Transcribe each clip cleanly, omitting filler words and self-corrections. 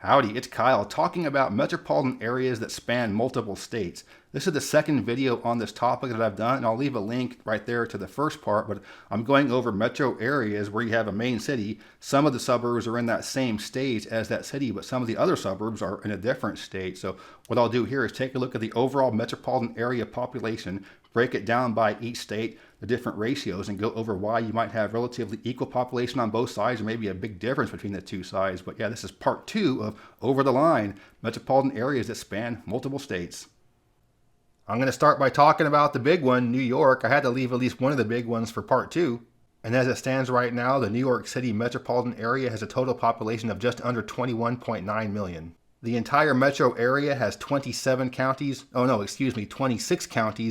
Howdy, it's Kyle talking about metropolitan areas that span multiple states. This is the second video on this topic that I've done, and I'll leave a link right there to the first part, but I'm going over metro areas where you have a main city. Some of the suburbs are in that same state as that city, but some of the other suburbs are in a different state. So what I'll do here is take a look at the overall metropolitan area population, break it down by each state, the different ratios, and go over why you might have relatively equal population on both sides or maybe a big difference between the two sides. But yeah, this is part two of Over the Line, metropolitan areas that span multiple states. I'm going to start by talking about the big one, New York. I had to leave at least one of the big ones for part two. And as it stands right now, the New York City metropolitan area has a total population of just under 21.9 million. The entire metro area has 26 counties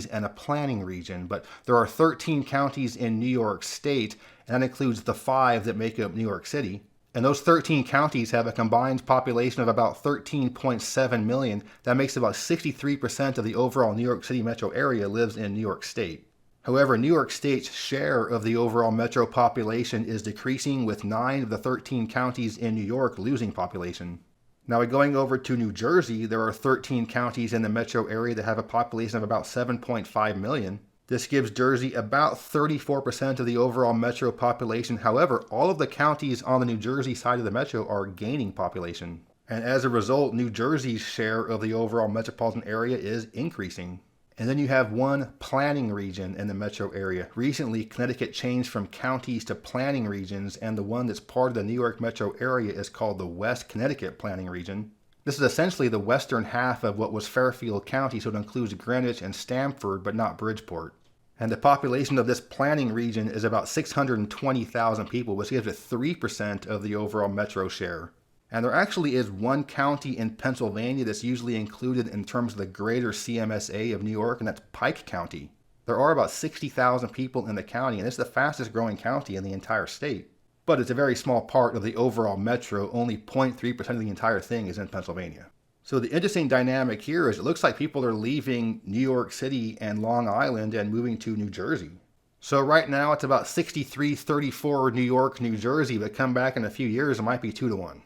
and a planning region, but there are 13 counties in New York State, and that includes the 5 that make up New York City. And those 13 counties have a combined population of about 13.7 million. That makes about 63% of the overall New York City metro area lives in New York State. However, New York State's share of the overall metro population is decreasing, with 9 of the 13 counties in New York losing population. Now, going over to New Jersey, there are 13 counties in the metro area that have a population of about 7.5 million. This gives Jersey about 34% of the overall metro population. However, all of the counties on the New Jersey side of the metro are gaining population. And as a result, New Jersey's share of the overall metropolitan area is increasing. And then you have one planning region in the metro area. Recently, Connecticut changed from counties to planning regions, and the one that's part of the New York metro area is called the West Connecticut Planning Region. This is essentially the western half of what was Fairfield County, so it includes Greenwich and Stamford, but not Bridgeport. And the population of this planning region is about 620,000 people, which gives it 3% of the overall metro share. And there actually is one county in Pennsylvania that's usually included in terms of the greater CMSA of New York, and that's Pike County. There are about 60,000 people in the county, and it's the fastest growing county in the entire state. But it's a very small part of the overall metro. Only 0.3% of the entire thing is in Pennsylvania. So the interesting dynamic here is it looks like people are leaving New York City and Long Island and moving to New Jersey. So right now it's about 63-34 New York, New Jersey, but come back in a few years, it might be 2-1.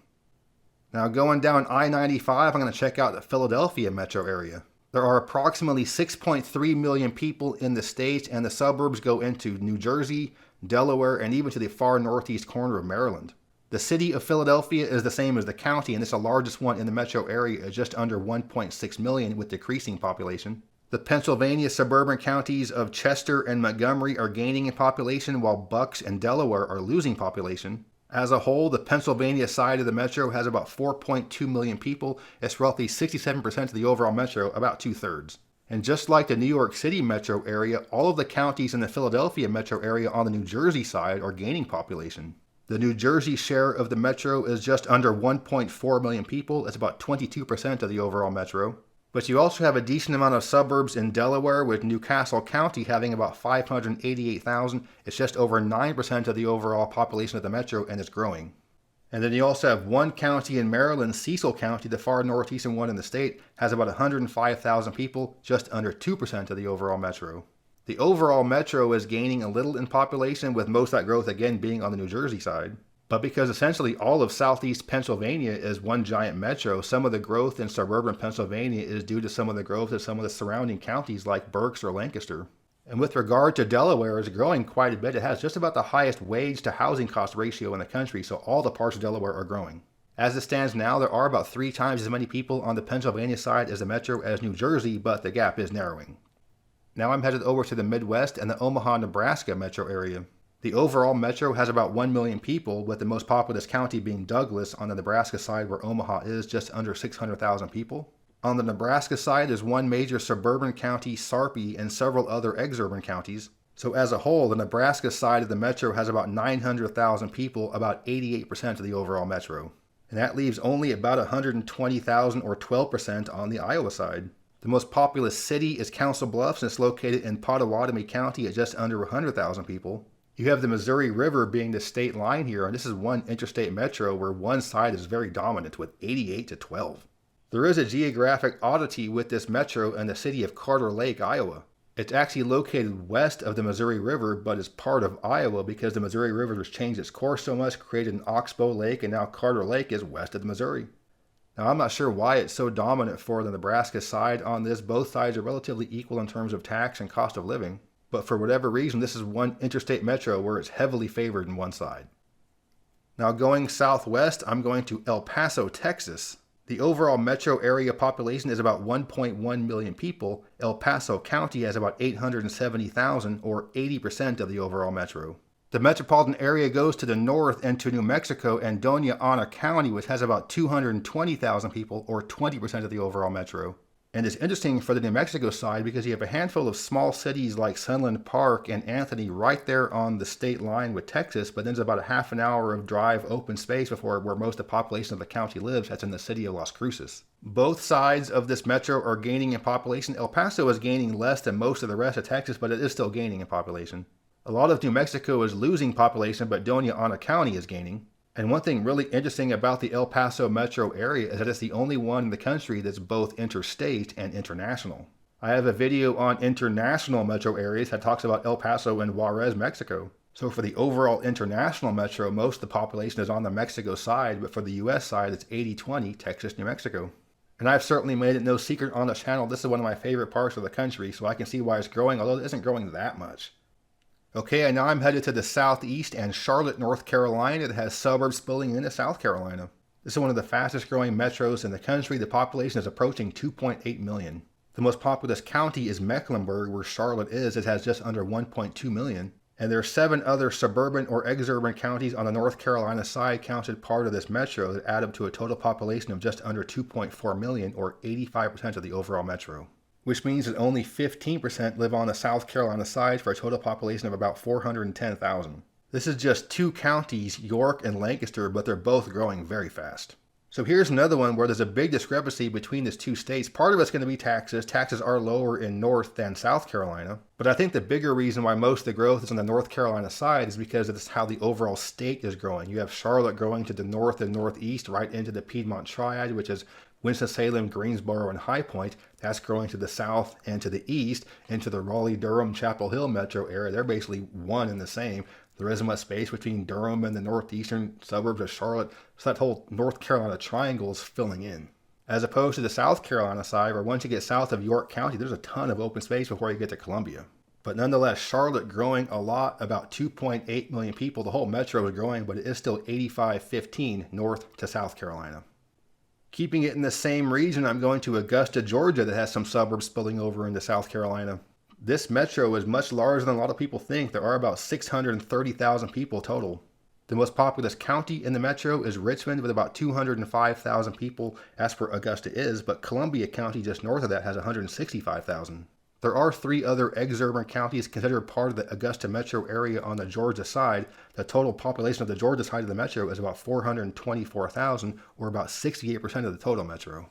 Now going down I-95, I'm going to check out the Philadelphia metro area. There are approximately 6.3 million people in the state, and the suburbs go into New Jersey, Delaware, and even to the far northeast corner of Maryland. The city of Philadelphia is the same as the county, and it's the largest one in the metro area at just under 1.6 million with decreasing population. The Pennsylvania suburban counties of Chester and Montgomery are gaining in population, while Bucks and Delaware are losing population. As a whole, the Pennsylvania side of the metro has about 4.2 million people. It's roughly 67% of the overall metro, about 2/3. And just like the New York City metro area, all of the counties in the Philadelphia metro area on the New Jersey side are gaining population. The New Jersey share of the metro is just under 1.4 million people. It's about 22% of the overall metro. But you also have a decent amount of suburbs in Delaware, with Newcastle County having about 588,000. It's just over 9% of the overall population of the metro, and it's growing. And then you also have one county in Maryland, Cecil County, the far northeastern one in the state, has about 105,000 people, just under 2% of the overall metro. The overall metro is gaining a little in population, with most of that growth again being on the New Jersey side. But because essentially all of southeast Pennsylvania is one giant metro, some of the growth in suburban Pennsylvania is due to some of the growth of some of the surrounding counties like Berks or Lancaster. And with regard to Delaware, it's growing quite a bit. It has just about the highest wage to housing cost ratio in the country, so all the parts of Delaware are growing. As it stands now, there are about 3 times as many people on the Pennsylvania side as the metro as New Jersey, but the gap is narrowing. Now I'm headed over to the Midwest and the Omaha, Nebraska metro area. The overall metro has about 1 million people, with the most populous county being Douglas on the Nebraska side, where Omaha is just under 600,000 people. On the Nebraska side, there's one major suburban county, Sarpy, and several other exurban counties. So as a whole, the Nebraska side of the metro has about 900,000 people, about 88% of the overall metro. And that leaves only about 120,000 or 12% on the Iowa side. The most populous city is Council Bluffs, and it's located in Pottawatomie County at just under 100,000 people. You have the Missouri River being the state line here, and this is one interstate metro where one side is very dominant with 88-12. There is a geographic oddity with this metro in the city of Carter Lake, Iowa. It's actually located west of the Missouri River, but is part of Iowa because the Missouri River has changed its course so much, created an oxbow lake, and now Carter Lake is west of the Missouri. Now, I'm not sure why it's so dominant for the Nebraska side on this. Both sides are relatively equal in terms of tax and cost of living. But for whatever reason, this is one interstate metro where it's heavily favored in one side. Now going southwest, I'm going to El Paso, Texas. The overall metro area population is about 1.1 million people. El Paso County has about 870,000, or 80% of the overall metro. The metropolitan area goes to the north and to New Mexico and Doña Ana County, which has about 220,000 people, or 20% of the overall metro. And it's interesting for the New Mexico side because you have a handful of small cities like Sunland Park and Anthony right there on the state line with Texas, but then there's about a half an hour of drive open space before where most of the population of the county lives. That's in the city of Las Cruces. Both sides of this metro are gaining in population. El Paso is gaining less than most of the rest of Texas, but it is still gaining in population. A lot of New Mexico is losing population, but Doña Ana County is gaining. And one thing really interesting about the El Paso metro area is that it's the only one in the country that's both interstate and international. I have a video on international metro areas that talks about El Paso and Juarez, Mexico. So for the overall international metro, most of the population is on the Mexico side, but for the US side, it's 80-20, Texas, New Mexico. And I've certainly made it no secret on the channel, this is one of my favorite parts of the country, so I can see why it's growing, although it isn't growing that much. Okay, and now I'm headed to the southeast and Charlotte, North Carolina that has suburbs spilling into South Carolina. This is one of the fastest growing metros in the country. The population is approaching 2.8 million. The most populous county is Mecklenburg, where Charlotte is. It has just under 1.2 million. And there are 7 other suburban or exurban counties on the North Carolina side counted part of this metro that add up to a total population of just under 2.4 million, or 85% of the overall metro. Which means that only 15% live on the South Carolina side for a total population of about 410,000. This is just 2 counties, York and Lancaster, but they're both growing very fast. So here's another one where there's a big discrepancy between these 2 states. Part of it's going to be taxes. Taxes are lower in North than South Carolina. But I think the bigger reason why most of the growth is on the North Carolina side is because of how the overall state is growing. You have Charlotte growing to the north and northeast right into the Piedmont Triad, which is Winston-Salem, Greensboro, and High Point. That's growing to the south and to the east into the Raleigh-Durham, Chapel Hill metro area. They're basically one and the same. There isn't much space between Durham and the northeastern suburbs of Charlotte, so that whole North Carolina triangle is filling in. As opposed to the South Carolina side, where once you get south of York County, there's a ton of open space before you get to Columbia. But nonetheless, Charlotte growing a lot, about 2.8 million people. The whole metro is growing, but it is still 85-15 north to South Carolina. Keeping it in the same region, I'm going to Augusta, Georgia, that has some suburbs spilling over into South Carolina. This metro is much larger than a lot of people think. There are about 630,000 people total. The most populous county in the metro is Richmond with about 205,000 people, as per Augusta is, but Columbia County just north of that has 165,000. There are 3 other exurban counties considered part of the Augusta metro area on the Georgia side. The total population of the Georgia side of the metro is about 424,000, or about 68% of the total metro.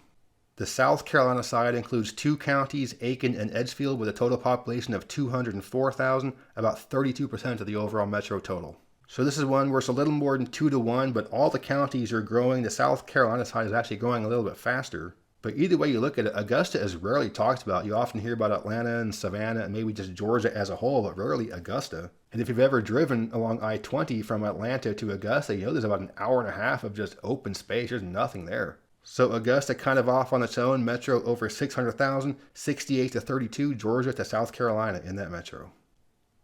The South Carolina side includes 2 counties, Aiken and Edgefield, with a total population of 204,000, about 32% of the overall metro total. So this is one where it's a little more than 2-to-1, but all the counties are growing. The South Carolina side is actually growing a little bit faster. But either way you look at it, Augusta is rarely talked about. You often hear about Atlanta and Savannah and maybe just Georgia as a whole, but rarely Augusta. And if you've ever driven along I-20 from Atlanta to Augusta, you know there's about an hour and a half of just open space. There's nothing there. So Augusta kind of off on its own, metro over 600,000, 68-32, Georgia to South Carolina in that metro.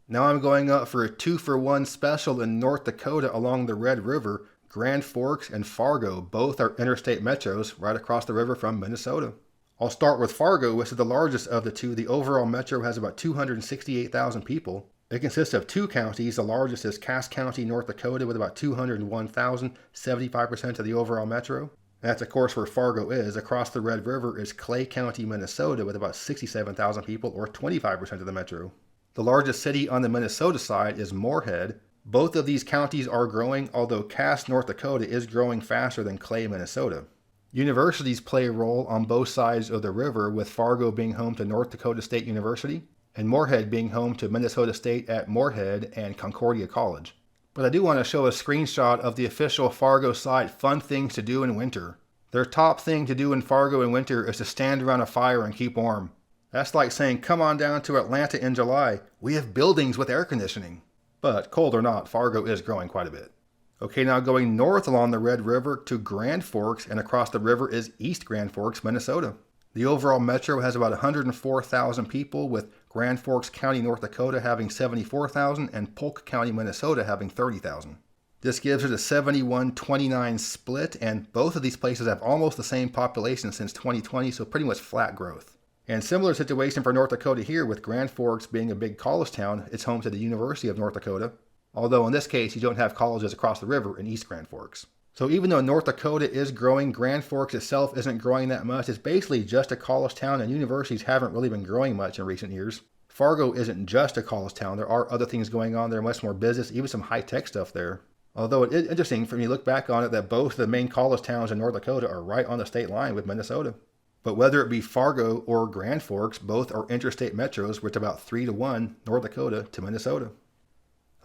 Now I'm going up for a 2-for-1 special in North Dakota along the Red River. Grand Forks and Fargo, both are interstate metros right across the river from Minnesota. I'll start with Fargo, which is the largest of the 2. The overall metro has about 268,000 people. It consists of 2 counties. The largest is Cass County, North Dakota, with about 201,000, 75% of the overall metro. That's, of course, where Fargo is. Across the Red River is Clay County, Minnesota, with about 67,000 people, or 25% of the metro. The largest city on the Minnesota side is Moorhead. Both of these counties are growing, although Cass, North Dakota is growing faster than Clay, Minnesota. Universities play a role on both sides of the river, with Fargo being home to North Dakota State University, and Moorhead being home to Minnesota State at Moorhead and Concordia College. But I do want to show a screenshot of the official Fargo site, fun things to do in winter. Their top thing to do in Fargo in winter is to stand around a fire and keep warm. That's like saying, come on down to Atlanta in July. We have buildings with air conditioning. But cold or not, Fargo is growing quite a bit. Okay, now going north along the Red River to Grand Forks, and across the river is East Grand Forks, Minnesota. The overall metro has about 104,000 people, with Grand Forks County, North Dakota having 74,000 and Polk County, Minnesota having 30,000. This gives it a 71-29 split, and both of these places have almost the same population since 2020, so pretty much flat growth. And similar situation for North Dakota here, with Grand Forks being a big college town. It's home to the University of North Dakota, although in this case you don't have colleges across the river in East Grand Forks. So even though North Dakota is growing, Grand Forks itself isn't growing that much. It's basically just a college town, and universities haven't really been growing much in recent years. Fargo isn't just a college town. There are other things going on there, much more business, even some high-tech stuff there. Although it is interesting for me to look back on it that both the main college towns in North Dakota are right on the state line with Minnesota. But whether it be Fargo or Grand Forks, both are interstate metros with about 3-1 North Dakota to Minnesota.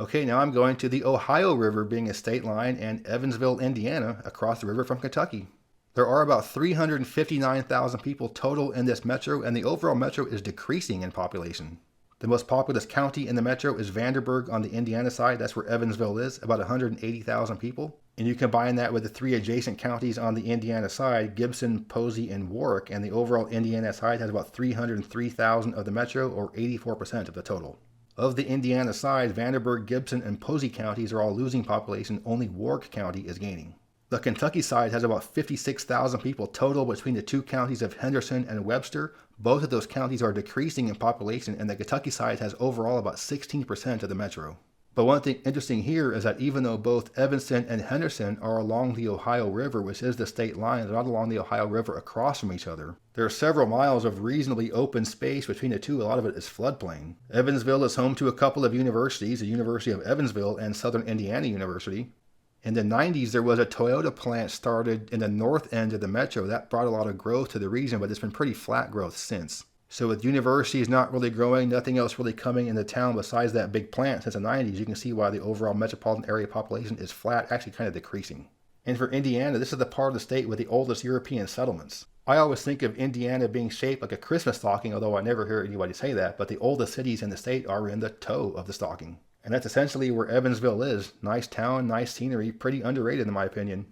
Okay, now I'm going to the Ohio River being a state line, and Evansville, Indiana, across the river from Kentucky. There are about 359,000 people total in this metro, and the overall metro is decreasing in population. The most populous county in the metro is Vanderburgh on the Indiana side. That's where Evansville is, about 180,000 people. And you combine that with the three adjacent counties on the Indiana side, Gibson, Posey, and Warwick, and the overall Indiana side has about 303,000 of the metro, or 84% of the total. Of the Indiana side, Vanderburgh, Gibson, and Posey counties are all losing population. Only Warwick County is gaining. The Kentucky side has about 56,000 people total between the two counties of Henderson and Webster. Both of those counties are decreasing in population, and the Kentucky side has overall about 16% of the metro. But one thing interesting here is that even though both Evanston and Henderson are along the Ohio River, which is the state line, they're not along the Ohio River across from each other. There are several miles of reasonably open space between the two. A lot of it is floodplain. Evansville is home to a couple of universities, the University of Evansville and Southern Indiana University. In the 90s, there was a Toyota plant started in the north end of the metro. That brought a lot of growth to the region, but it's been pretty flat growth since. So with universities not really growing, nothing else really coming into town besides that big plant since the 90s, you can see why the overall metropolitan area population is flat, actually kind of decreasing. And for Indiana, this is the part of the state with the oldest European settlements. I always think of Indiana being shaped like a Christmas stocking, although I never hear anybody say that, but the oldest cities in the state are in the toe of the stocking. And that's essentially where Evansville is. Nice town, nice scenery, pretty underrated in my opinion.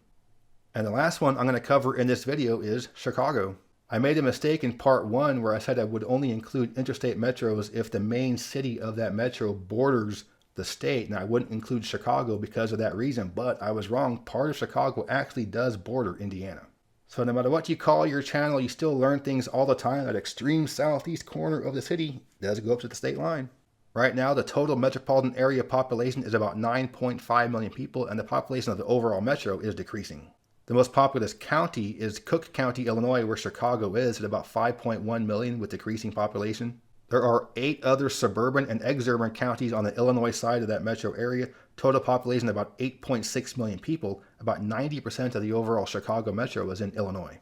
And the last one I'm going to cover in this video is Chicago. I made a mistake in part 1 where I said I would only include interstate metros if the main city of that metro borders the state, and I wouldn't include Chicago because of that reason, but I was wrong. Part of Chicago actually does border Indiana. So no matter what you call your channel, you still learn things all the time. That extreme southeast corner of the city does go up to the state line. Right now, the total metropolitan area population is about 9.5 million people, and the population of the overall metro is decreasing. The most populous county is Cook County, Illinois, where Chicago is, at about 5.1 million with decreasing population. There are 8 other suburban and exurban counties on the Illinois side of that metro area. Total population of about 8.6 million people. About 90% of the overall Chicago metro is in Illinois.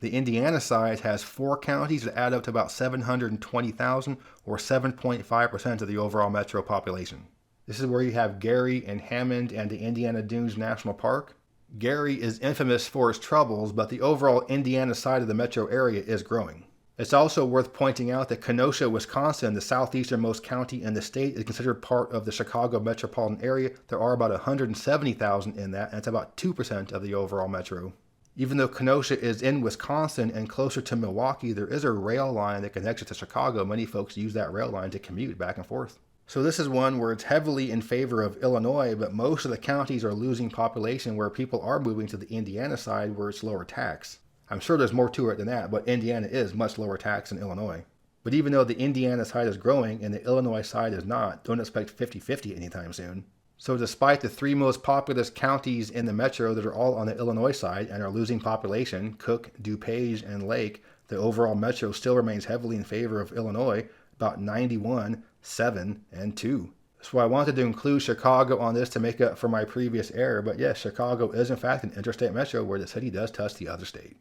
The Indiana side has 4 counties that add up to about 720,000, or 7.5% of the overall metro population. This is where you have Gary and Hammond and the Indiana Dunes National Park. Gary is infamous for its troubles, but the overall Indiana side of the metro area is growing. It's also worth pointing out that Kenosha, Wisconsin, the southeasternmost county in the state, is considered part of the Chicago metropolitan area. There are about 170,000 in that, and it's about 2% of the overall metro. Even though Kenosha is in Wisconsin and closer to Milwaukee, there is a rail line that connects it to Chicago. Many folks use that rail line to commute back and forth. So this is one where it's heavily in favor of Illinois, but most of the counties are losing population where people are moving to the Indiana side where it's lower tax. I'm sure there's more to it than that, but Indiana is much lower tax than Illinois. But even though the Indiana side is growing and the Illinois side is not, don't expect 50-50 anytime soon. So despite the 3 most populous counties in the metro that are all on the Illinois side and are losing population, Cook, DuPage, and Lake, the overall metro still remains heavily in favor of Illinois, about 91, 7, and 2. So I wanted to include Chicago on this to make up for my previous error, but yes, Chicago is in fact an interstate metro where the city does touch the other state.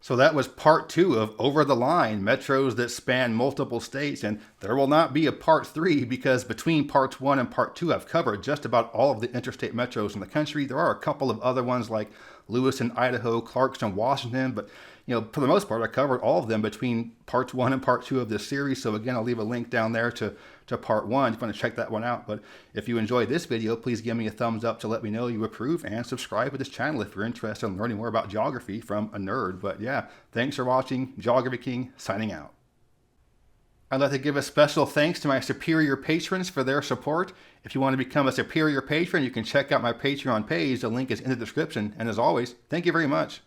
So that was part 2 of Over the Line, metros that span multiple states, and there will not be a part 3 because between parts 1 and part 2 I've covered just about all of the interstate metros in the country. There are a couple of other ones like Lewiston, Idaho, Clarkston, Washington, but for the most part I covered all of them between parts 1 and part 2 of this series. So again, I'll leave a link down there to to part 1 if you want to check that one out. But if you enjoyed this video, please give me a thumbs up to let me know you approve, and subscribe to this channel if you're interested in learning more about geography from a nerd. But yeah, thanks for watching. Geography King signing out. I'd like to give a special thanks to my Superior patrons for their support. If you want to become a Superior patron, you can check out my Patreon page. The link is in the description. And as always, thank you very much.